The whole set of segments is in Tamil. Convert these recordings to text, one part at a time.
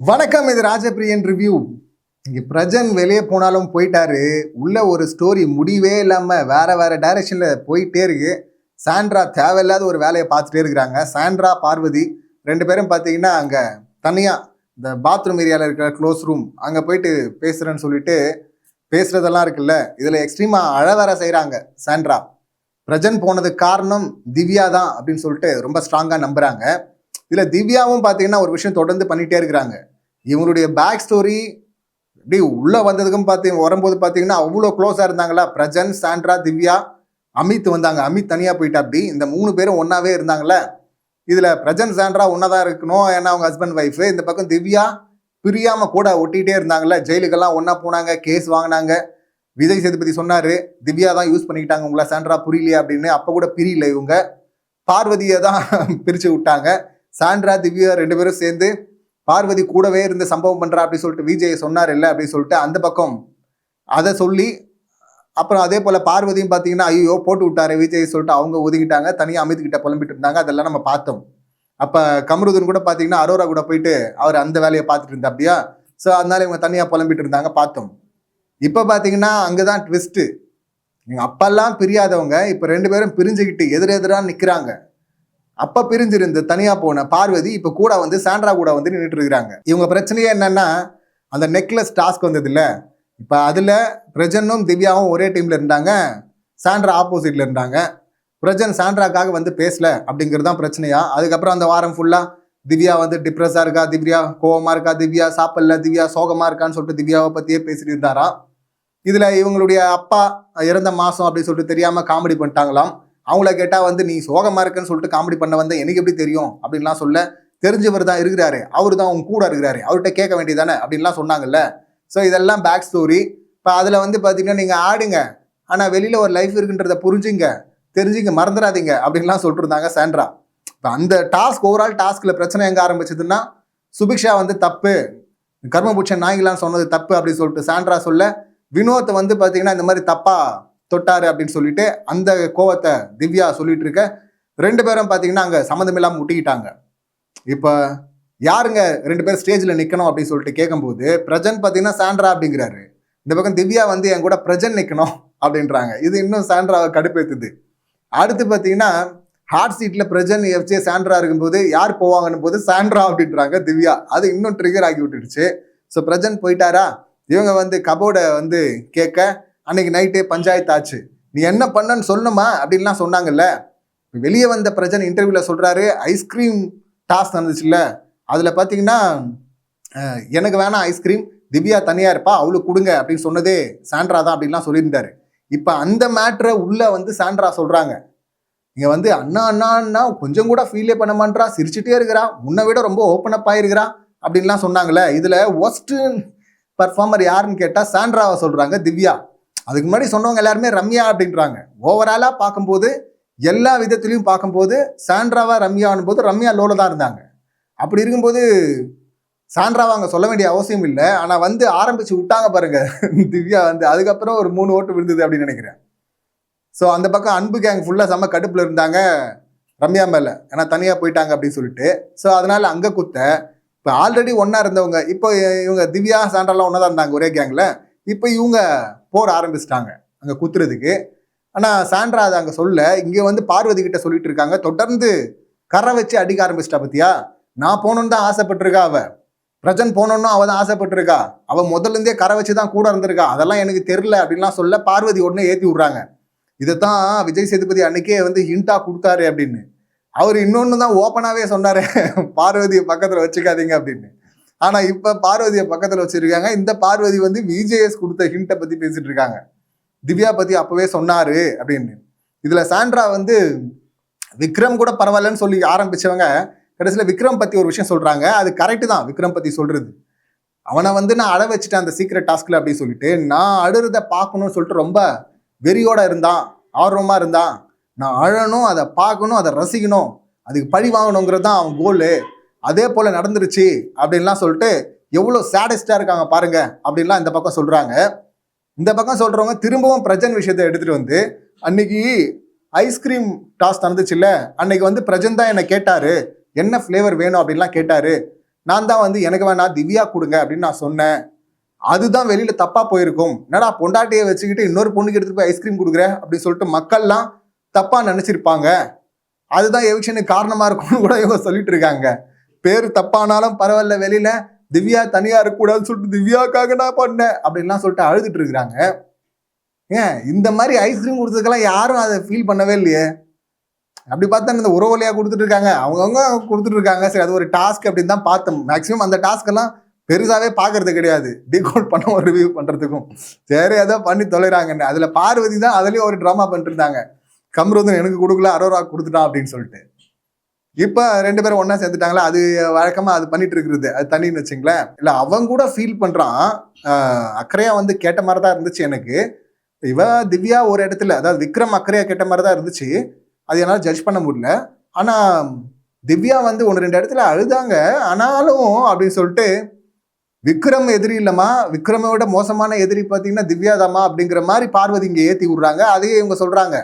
வணக்கம், இது ராஜபிரியன் ரிவ்யூ. இங்கே பிரஜன் வெளியே போனாலும் போயிட்டாரு. உள்ள ஒரு ஸ்டோரி முடிவே இல்லாமல் வேற வேற டைரக்ஷனில் போயிட்டே இருக்கு. சாண்ட்ரா தேவையில்லாத ஒரு வேலையை பார்த்துட்டே இருக்கிறாங்க. சாண்ட்ரா பார்வதி ரெண்டு பேரும் பார்த்தீங்கன்னா அங்கே தனியாக இந்த பாத்ரூம் ஏரியாவில் இருக்கிற க்ளோஸ் ரூம் அங்கே போயிட்டு பேசுகிறேன்னு சொல்லிட்டு பேசுகிறதெல்லாம் இருக்குல்ல, இதில் எக்ஸ்ட்ரீமாக அழ வேற செய்கிறாங்க. சாண்ட்ரா பிரஜன் போனதுக்கு காரணம் திவ்யா தான் அப்படின்னு சொல்லிட்டு ரொம்ப ஸ்ட்ராங்காக நம்புகிறாங்க. இதில் திவ்யாவும் பார்த்தீங்கன்னா ஒரு விஷயம் தொடர்ந்து பண்ணிகிட்டே இருக்கிறாங்க. இவங்களுடைய பேக் ஸ்டோரி இப்படி உள்ளே வந்ததுக்கும் வரும்போது பார்த்தீங்கன்னா அவ்வளோ க்ளோஸாக இருந்தாங்களா. பிரஜன், சாண்ட்ரா, திவ்யா, அமித் வந்தாங்க. அமித் தனியாக போயிட்டா. அப்படி இந்த 3 பேரும் ஒன்றாவே இருந்தாங்களே. இதில் பிரஜன், சாண்ட்ரா ஒன்றா தான் இருக்கணும், ஏன்னா அவங்க ஹஸ்பண்ட் ஒய்ஃபு. இந்த பக்கம் திவ்யா பிரியாமல் கூட ஒட்டிகிட்டே இருந்தாங்கல்ல. ஜெயிலுக்கெல்லாம் ஒன்றா போனாங்க, கேஸ் வாங்கினாங்க. விஜய் சேதுபதி சொன்னார், திவ்யா தான் யூஸ் பண்ணிக்கிட்டாங்க உங்களை, சாண்ட்ரா புரியலையா அப்படின்னு. அப்போ கூட பிரியல. இவங்க பார்வதியை தான் பிரித்து விட்டாங்க. சாண்ட்ரா, திவ்யா 2 பேரும் சேர்ந்து பார்வதி கூடவே இருந்து சம்பவம் பண்ணுறா அப்படின்னு சொல்லிட்டு விஜய் சொன்னார் இல்லை அப்படின்னு சொல்லிட்டு அந்த பக்கம் அதை சொல்லி, அப்புறம் அதே போல் பார்வதியும் பார்த்தீங்கன்னா ஐயோ போட்டு விட்டாரு விஜய் சொல்லிட்டு அவங்க ஒதுங்கிட்டாங்க. தனியாக அமித் கிட்ட புலம்பிட்டு இருந்தாங்க. அதெல்லாம் நம்ம பார்த்தோம். அப்போ கமருதன் கூட பார்த்தீங்கன்னா அரோரா கூட போயிட்டு அவர் அந்த வேலையை பார்த்துட்டு இருந்தா அப்படியா. ஸோ அதனால இவங்க தனியாக புலம்பிட்டு இருந்தாங்க, பார்த்தோம். இப்போ பார்த்தீங்கன்னா அங்கே தான் ட்விஸ்ட்டு. எங்கள் அப்பெல்லாம் பிரியாதவங்க இப்போ 2 பேரும் பிரிஞ்சுக்கிட்டு எதிரெதிராக நிற்கிறாங்க. அப்போ பிரிஞ்சிருந்து தனியாக போன பார்வதி இப்போ கூட வந்து சாண்ட்ரா கூட வந்து நின்றுட்டு இருக்கிறாங்க. இவங்க பிரச்சனையே என்னன்னா, அந்த நெக்லஸ் டாஸ்க் வந்தது இல்லை, இப்போ அதில் பிரஜனும் திவ்யாவும் ஒரே டீமில் இருந்தாங்க, சாண்ட்ரா ஆப்போசிட்டில் இருந்தாங்க. பிரஜன் சாண்ட்ராக்காக வந்து பேசல அப்படிங்கிறது தான் பிரச்சனையா. அதுக்கப்புறம் அந்த வாரம் ஃபுல்லாக திவ்யா வந்து டிப்ரெஸ்ஸாக இருக்கா, திவ்யா கோவமாக இருக்கா, திவ்யா சாப்பிடல, திவ்யா சோகமாக இருக்கான்னு சொல்லிட்டு திவ்யாவை பற்றியே பேசிட்டு இருந்தாராம். இதில் இவங்களுடைய அப்பா இறந்த மாதம் அப்படின்னு சொல்லிட்டு தெரியாமல் காமெடி பண்ணிட்டாங்களாம். அவங்கள கேட்டால் வந்து நீ சோகமாக இருக்குன்னு சொல்லிட்டு காமெடி பண்ண வந்த, எனக்கு எப்படி தெரியும் அப்படின்லாம் சொல்ல, தெரிஞ்சவர் தான் இருக்கிறாரு, அவர் தான் அவங்க கூட இருக்கிறாரு, அவர்கிட்ட கேட்க வேண்டியதானே அப்படின்லாம் சொன்னாங்கல்ல. ஸோ இதெல்லாம் பேக் ஸ்டோரி. இப்போ அதில் வந்து பார்த்தீங்கன்னா நீங்கள் ஆடுங்க, ஆனால் வெளியில் ஒரு லைஃப் இருக்குன்றத புரிஞ்சுங்க, தெரிஞ்சுங்க, மறந்துடாதீங்க அப்படின்லாம் சொல்லிட்டுருந்தாங்க சாண்ட்ரா. இப்போ அந்த டாஸ்க், ஓவரால் டாஸ்கில் பிரச்சனை எங்கே ஆரம்பிச்சதுன்னா, சுபிக்ஷா வந்து தப்பு, கர்மபுட்சன் நாய்களான்னு சொன்னது தப்பு அப்படின்னு சொல்லிட்டு சாண்ட்ரா சொல்ல, வினோத்தை வந்து பார்த்தீங்கன்னா இந்த மாதிரி தப்பா தொட்டாரு அப்படின்னு சொல்லிட்டு அந்த கோவத்தை திவ்யா சொல்லிட்டு இருக்க. 2 பேரும் பார்த்தீங்கன்னா அங்கே சம்மந்தம் இல்லாமல் முட்டிக்கிட்டாங்க. இப்போ யாருங்க 2 பேர் ஸ்டேஜில் நிற்கணும் அப்படின்னு சொல்லிட்டு கேட்கும்போது பிரஜன் பார்த்தீங்கன்னா சாண்ட்ரா அப்படிங்கிறாரு. இந்த பக்கம் திவ்யா வந்து என் கூட பிரஜன் நிற்கணும் அப்படின்றாங்க. இது இன்னும் சாண்ட்ராவை கடுப்பேற்றுது. அடுத்து பார்த்தீங்கன்னா ஹாட் சீட்டில் பிரஜன் எஃப்ஜே சாண்ட்ரா இருக்கும்போது யார் போவாங்கன்னு போது சாண்ட்ரா அப்படின்றாங்க திவ்யா. அது இன்னும் ட்ரிகர் ஆகி விட்டுடுச்சு. ஸோ பிரஜன் போயிட்டாரா, இவங்க வந்து கபோர்டை வந்து கேட்க அன்னைக்கு நைட்டே பஞ்சாயத்து ஆச்சு. நீ என்ன பண்ணன்னு சொல்லணுமா அப்படின்லாம் சொன்னாங்கல்ல. வெளியே வந்த பிரஜன் இன்டர்வியூவில் சொல்கிறாரு, ஐஸ்கிரீம் டாஸ்க் நடந்துச்சுல்ல, அதில் பார்த்தீங்கன்னா எனக்கு வேணாம் ஐஸ்கிரீம், திவ்யா தனியாக இருப்பா, அவளுக்கு கொடுங்க அப்படின்னு சொன்னதே சாண்ட்ரா தான் அப்படின்லாம் சொல்லியிருந்தாரு. இப்போ அந்த மேட்ரை உள்ளே வந்து சாண்ட்ரா சொல்கிறாங்க. இங்கே வந்து அண்ணா அண்ணா அண்ணா கொஞ்சம் கூட ஃபீலே பண்ண மாட்டா, சிரிச்சுட்டே இருக்கிறா, முன்னை விட ரொம்ப ஓப்பன் அப் ஆகிருக்கிறா அப்படின்லாம் சொன்னாங்கல்ல. இதில் ஒஸ்ட்டு பர்ஃபார்மர் யாருன்னு கேட்டால் சாண்ட்ராவை சொல்கிறாங்க திவ்யா. அதுக்கு முன்னாடி சொன்னவங்க எல்லாருமே ரம்யா அப்படின்றாங்க. ஓவராலாக பார்க்கும்போது எல்லா விதத்துலையும் பார்க்கும்போது சாண்ட்ராவா ரம்யான் போது ரம்யா லோல தான் இருந்தாங்க. அப்படி இருக்கும்போது சாண்ட்ராவா அங்கே சொல்ல வேண்டிய அவசியம் இல்லை. ஆனால் வந்து ஆரம்பித்து விட்டாங்க பாருங்க திவ்யா வந்து. அதுக்கப்புறம் ஒரு 3 ஓட்டு விழுந்தது அப்படின்னு நினைக்கிறேன். ஸோ அந்த பக்கம் அன்பு கேங் ஃபுல்லாக செம்ம கடுப்பில் இருந்தாங்க ரம்யா மேலே, ஏன்னா தனியாக போயிட்டாங்க அப்படின்னு சொல்லிட்டு. ஸோ அதனால் அங்கே குத்த இப்போ ஆல்ரெடி ஒன்றா இருந்தவங்க, இப்போ இவங்க திவ்யா சாண்ட்ராலாம் ஒன்றா தான் இருந்தாங்க ஒரே கேங்கில். இப்போ இவங்க போர் ஆரம்பிச்சிட்டாங்க அங்கே குத்துறதுக்கு. ஆனால் சாண்ட்ரா அதை அங்கே சொல்ல, இங்கே வந்து பார்வதி கிட்ட சொல்லிட்டு இருக்காங்க. தொடர்ந்து கரை வச்சு அடிக்க ஆரம்பிச்சிட்டா பத்தியா. நான் போகணுன்னு தான் ஆசைப்பட்டிருக்கா, அவள் பிரஜன் போனோன்னு அவள் தான் ஆசைப்பட்டிருக்கா, அவள் முதல்லேருந்தே கரை வச்சு தான் கூட இருந்திருக்கா, அதெல்லாம் எனக்கு தெரில அப்படின்லாம் சொல்ல பார்வதி உடனே ஏற்றி விட்றாங்க. இதைத்தான் விஜய் சேதுபதி அன்னைக்கே வந்து ஹிண்டாக கொடுத்தாரு அப்படின்னு. அவர் இன்னொன்று தான் ஓப்பனாகவே சொன்னார், பார்வதியை பக்கத்தில் வச்சுக்காதீங்க அப்படின்னு. ஆனால் இப்போ பார்வதியை பக்கத்தில் வச்சுருக்காங்க. இந்த பார்வதி வந்து விஜேஎஸ் கொடுத்த ஹிண்ட்டை பற்றி பேசிகிட்டு இருக்காங்க. திவ்யா பற்றி அப்போவே சொன்னார் அப்படின்னு. இதில் சாண்ட்ரா வந்து விக்ரம் கூட பரவாயில்லன்னு சொல்லி ஆரம்பித்தவங்க கடைசியில் விக்ரம் பற்றி ஒரு விஷயம் சொல்கிறாங்க. அது கரெக்டு தான். விக்ரம் பற்றி சொல்கிறது, அவனை வந்து நான் அழ வச்சுட்டேன் அந்த சீக்ரெட் டாஸ்கில் அப்படின்னு சொல்லிட்டு, நான் அழுறதை பார்க்கணும்னு சொல்லிட்டு ரொம்ப வெறியோடு இருந்தான், ஆர்வமாக இருந்தான். நான் அழணும், அதை பார்க்கணும், அதை ரசிக்கணும், அதுக்கு பழி வாங்கணுங்கிறது தான் அவன் கோலு. அதே போல் நடந்துருச்சு அப்படின்லாம் சொல்லிட்டு எவ்வளோ சேடஸ்டாக இருக்காங்க பாருங்க அப்படின்லாம் இந்த பக்கம் சொல்கிறாங்க. இந்த பக்கம் சொல்கிறவங்க திரும்பவும் பிரஜன் விஷயத்தை எடுத்துகிட்டு வந்து, அன்னைக்கு ஐஸ்கிரீம் டாஸ் நடந்துச்சுல்ல, அன்னைக்கு வந்து பிரஜன் தான் என்னை கேட்டார், என்ன ஃப்ளேவர் வேணும் அப்படின்லாம் கேட்டார், நான் தான் வந்து எனக்கு வேணா திவ்யா கொடுங்க அப்படின்னு நான் சொன்னேன். அதுதான் வெளியில தப்பா போயிருக்கும். என்னடா பொண்டாட்டியை வச்சுக்கிட்டு இன்னொரு பொண்ணுக்கு எடுத்துட்டு போய் ஐஸ்கிரீம் கொடுக்குற அப்படின்னு சொல்லிட்டு மக்கள்லாம் தப்பா நினைச்சிருப்பாங்க. அதுதான் எவிக்ஷனுக்கு காரணமா இருக்கும்னு கூட இவங்க சொல்லிட்டு இருக்காங்க. பேரு தப்பானாலும் பரவாயில்ல, வெளியில திவ்யா தனியா இருக்கக்கூடாதுன்னு சொல்லிட்டு திவ்யாக்காக நான் பண்ணேன் அப்படின்லாம் சொல்லிட்டு அழுதுட்டு இருக்கிறாங்க. ஏன் இந்த மாதிரி ஐஸ்கிரீம் கொடுத்ததுக்கெல்லாம் யாரும் அதை ஃபீல் பண்ணவே இல்லையே. அப்படி பார்த்தா இந்த உறவுலையா கொடுத்துட்டு இருக்காங்க, அவங்கவுங்க கொடுத்துட்டு இருக்காங்க. சரி, அது ஒரு டாஸ்க் அப்படின்னு தான் பார்த்தோம். மேக்ஸிமம் அந்த டாஸ்க் எல்லாம் பெருசாவே பாக்குறது கிடையாது, டீகோட் பண்ண ஒரு ரிவ்யூ பண்றதுக்கும். சரி, அதை பண்ணி தொலைறாங்கன்னு. அதுல பார்வதி தான் அதுலயும் ஒரு ட்ராமா பண்ணிட்டு இருந்தாங்க. கம்ருதன் எனக்கு கொடுக்கல, அரோரா கொடுத்துட்டான் அப்படின்னு சொல்லிட்டு. இப்ப 2 பேரும் ஒன்னா சேர்ந்துட்டாங்களா, அது வழக்கமா அது பண்ணிட்டு இருக்கிறது, அது தண்ணின்னு வச்சுங்களேன். இல்ல அவங்க கூட ஃபீல் பண்றான். அக்கறையா வந்து கேட்ட மாதிரி தான் இருந்துச்சு எனக்கு. இவ திவ்யா ஒரு இடத்துல, அதாவது விக்ரம் அக்கறையா கேட்ட மாதிரி தான் இருந்துச்சு. அது என்னால் ஜட்ஜ் பண்ண முடியல. ஆனா திவ்யா வந்து 1-2 இடத்துல அழுதாங்க. ஆனாலும் அப்படின்னு சொல்லிட்டு விக்ரம் எதிரி இல்லம்மா, விக்ரமை விட மோசமான எதிரி பார்த்தீங்கன்னா திவ்யா தாமா அப்படிங்கிற மாதிரி பார்வதி இங்கே ஏற்றி விடுறாங்க. அதையே இவங்க சொல்றாங்க,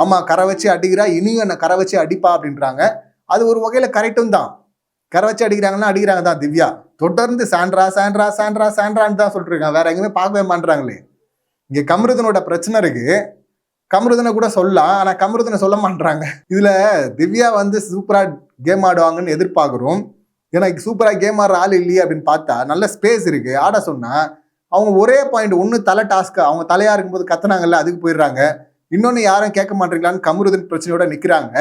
ஆமா கரை வச்சு அடிக்கிறா, இனியும் என்ன கரை வச்சு அடிப்பா அப்படின்றாங்க. அது ஒரு வகையில கரெக்டும் தான். கரை வச்சு அடிக்கிறாங்கன்னா அடிக்கிறாங்க தான். திவ்யா தொடர்ந்து சாண்ட்ரா சாண்ட்ரா சாண்ட்ரா சாண்ட்ரான்னு தான் சொல்லிட்டு இருக்காங்க, வேற எங்கேயுமே பார்க்கவே மாட்டாங்களே. இங்க கம்ருதனோட பிரச்சனை இருக்கு. கம்ருதனை கூட சொல்லலாம், ஆனா கம்ருதனை சொல்ல மாட்டாங்க. இதுல திவ்யா வந்து சூப்பரா கேம் ஆடுவாங்கன்னு எதிர்பார்க்கிறோம். ஏன்னா சூப்பரா கேம் ஆடுற ஆள் இல்லையே அப்படின்னு பார்த்தா நல்ல ஸ்பேஸ் இருக்கு ஆட சொன்னா. அவங்க ஒரே பாயிண்ட், ஒன்று தலை டாஸ்க், அவங்க தலையா இருக்கும்போது கத்துனாங்கல்ல அதுக்கு போயிடுறாங்க. இன்னொன்னு யாரும் கேட்க மாட்டீங்களான்னு கம்ருதன் பிரச்சனையோட நிக்கிறாங்க.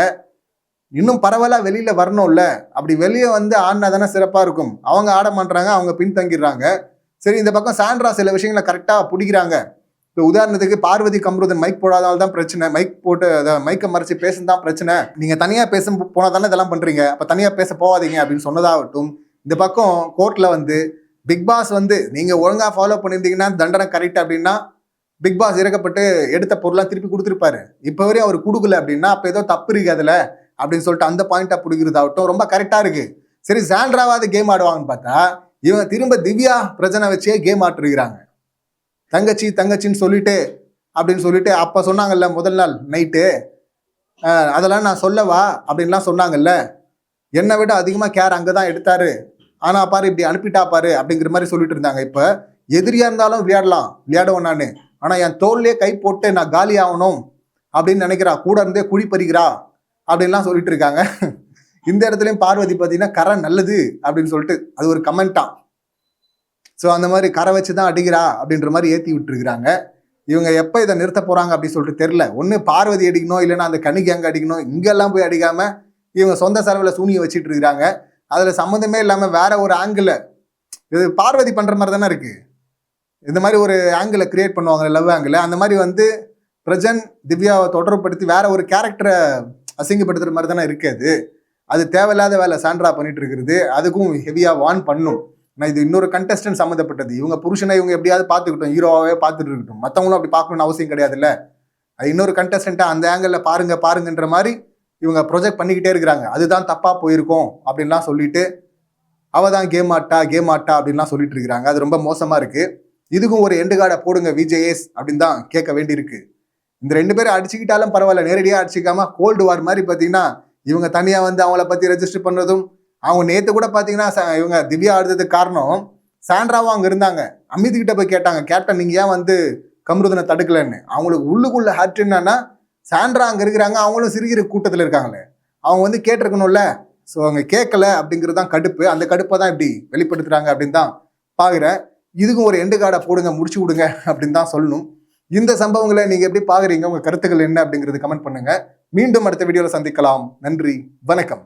இன்னும் பரவாயில்ல, வெளியில வரணும்ல, அப்படி வெளியே வந்து ஆடினா தானே சிறப்பா இருக்கும். அவங்க ஆட மாட்டாங்க, அவங்க பின்தங்கிடுறாங்க. சரி, இந்த பக்கம் சாண்ட்ரா சில விஷயங்களை கரெக்டா பிடிக்கிறாங்க. இப்போ உதாரணத்துக்கு பார்வதி கம்ருதன் மைக் போடாதால் தான் பிரச்சனை, மைக் போட்டு மைக்கை மறைச்சு பேசுதான் பிரச்சனை, நீங்க தனியா பேச போனா தானே இதெல்லாம் பண்றீங்க, அப்ப தனியா பேச போகாதீங்க அப்படின்னு சொன்னதாகட்டும். இந்த பக்கம் கோர்ட்ல வந்து பிக் பாஸ் வந்து நீங்க ஒழுங்கா ஃபாலோ பண்ணியிருந்தீங்கன்னா தண்டனை கரெக்ட் அப்படின்னா பிக் பாஸ் இறக்கப்பட்டு எடுத்த பொருளாம் திருப்பி கொடுத்துருப்பாரு. இப்போ வரையும் அவர் கொடுக்கல அப்படின்னா அப்ப ஏதோ தப்பு இருக்கு அதுல அப்படின்னு சொல்லிட்டு அந்த பாயிண்டா பிடிக்கிறதாகட்டும் ரொம்ப கரெக்டா இருக்கு. சரி, சாண்ட்ராவாவது கேம் ஆடுவாங்கன்னு பார்த்தா இவங்க திரும்ப திவ்யா பிரச்சனை வச்சே கேம் ஆட்டுருக்கிறாங்க. தங்கச்சி தங்கச்சின்னு சொல்லிட்டு அப்படின்னு சொல்லிட்டு அப்ப சொன்னாங்கல்ல முதல் நாள் நைட்டு, அதெல்லாம் நான் சொல்லவா அப்படின்லாம் சொன்னாங்கல்ல. என்னை விட அதிகமா கேர் அங்கதான் எடுத்தாரு, ஆனா பாரு இப்படி அனுப்பிட்டா பாரு அப்படிங்கிற மாதிரி சொல்லிட்டு இருந்தாங்க. இப்ப எதிரியா இருந்தாலும் விளையாடுவேன் நானு, ஆனா என் தோல்லையே கை போட்டு நான் காலி ஆகணும் அப்படின்னு நினைக்கிறா, கூட இருந்தே குழி பறிக்கிறா அப்படின்லாம் சொல்லிட்டு இருக்காங்க. இந்த இடத்துலயும் பார்வதி பார்த்தீங்கன்னா கரை நல்லது அப்படின்னு சொல்லிட்டு அது ஒரு கமெண்டா. ஸோ அந்த மாதிரி கரை வச்சு தான் அடிக்கிறா அப்படின்ற மாதிரி ஏற்றி விட்டுருக்குறாங்க. இவங்க எப்போ இதை நிறுத்த போகிறாங்க அப்படின்னு சொல்லிட்டு தெரில. ஒன்று பார்வதி அடிக்கணும், இல்லைன்னா அந்த கணிக்கு அங்கே அடிக்கணும். இங்கெல்லாம் போய் அடிக்காமல் இவங்க சொந்த செலவில் சூனியை வச்சுட்டு இருக்கிறாங்க. அதில் சம்மந்தமே இல்லாமல் வேற ஒரு ஆங்கிள், இது பார்வதி பண்ணுற மாதிரி தானே இருக்குது. இந்த மாதிரி ஒரு ஆங்கிளை கிரியேட் பண்ணுவாங்க, லவ் ஆங்கிள். அந்த மாதிரி வந்து பிரஜன் திவ்யாவை தொடர்புபடுத்தி வேற ஒரு கேரக்டரை அசிங்கப்படுத்துகிற மாதிரி தானே இருக்குது. அது தேவையில்லாத வேலை சாண்ட்ரா பண்ணிட்டு இருக்கிறது. அதுக்கும் ஹெவியாக வார்ன் பண்ணும். நான் இது இன்னொரு கண்டஸ்டன்ட் சம்மந்தப்பட்டது. இவங்க புருஷனை இவங்க எப்படியாவது பார்த்துக்கிட்டோம், ஹீரோவாகவே பார்த்துட்டு இருக்கட்டும், மற்றவங்களும் அப்படி பார்க்கணும்னு அவசியம் கிடையாதுல்ல. அது இன்னொரு கண்டஸ்டண்ட்டாக அந்த ஆங்கிளில் பாருங்கன்ற மாதிரி இவங்க ப்ரொஜெக்ட் பண்ணிக்கிட்டே இருக்கிறாங்க. அதுதான் தப்பாக போயிருக்கோம் அப்படின்லாம் சொல்லிட்டு அவள் தான் கேம் ஆட்டா அப்படின்லாம் சொல்லிட்டு இருக்கிறாங்க. அது ரொம்ப மோசமாக இருக்குது. இதுக்கும் ஒரு எண்டு கார்டை போடுங்க விஜேஎஸ் அப்படின்னு தான் கேட்க வேண்டியிருக்கு. இந்த 2 பேரும் அடிச்சுக்கிட்டாலும் பரவாயில்ல, நேரடியாக அடிச்சுக்காம கோல்டு வார் மாதிரி பார்த்தீங்கன்னா இவங்க தனியாக வந்து அவங்கள பற்றி ரெஜிஸ்டர் பண்ணுறதும். அவங்க நேற்று கூட பார்த்தீங்கன்னா இவங்க திவ்யா ஆடுறதுக்கு காரணம் சாண்ட்ராவும் அங்கே இருந்தாங்க. அமித் கிட்ட போய் கேட்டாங்க, கேப்டன் நீங்கள் ஏன் வந்து கம்ருதனை தடுக்கலன்னு. அவங்களுக்கு உள்ளுக்குள்ள ஹர்ட் என்னன்னா சாண்ட்ரா அங்கே இருக்கிறாங்க, அவங்களும் சிறுகிற கூட்டத்தில் இருக்காங்களே, அவங்க வந்து கேட்டிருக்கணும்ல. ஸோ அவங்க கேட்கல அப்படிங்கிறது தான் கடுப்பு. அந்த கடுப்பை தான் இப்படி வெளிப்படுத்துறாங்க அப்படின்னு தான் பார்க்குறேன். இதுக்கும் ஒரு எண்டு கார்டை போடுங்க, முடிச்சு விடுங்க அப்படின்னு தான் சொல்லணும். இந்த சம்பவங்களை நீங்கள் எப்படி பார்க்குறீங்க, உங்கள் கருத்துக்கள் என்ன அப்படிங்கிறது கமெண்ட் பண்ணுங்க. மீண்டும் அடுத்த வீடியோவில் சந்திக்கலாம். நன்றி, வணக்கம்.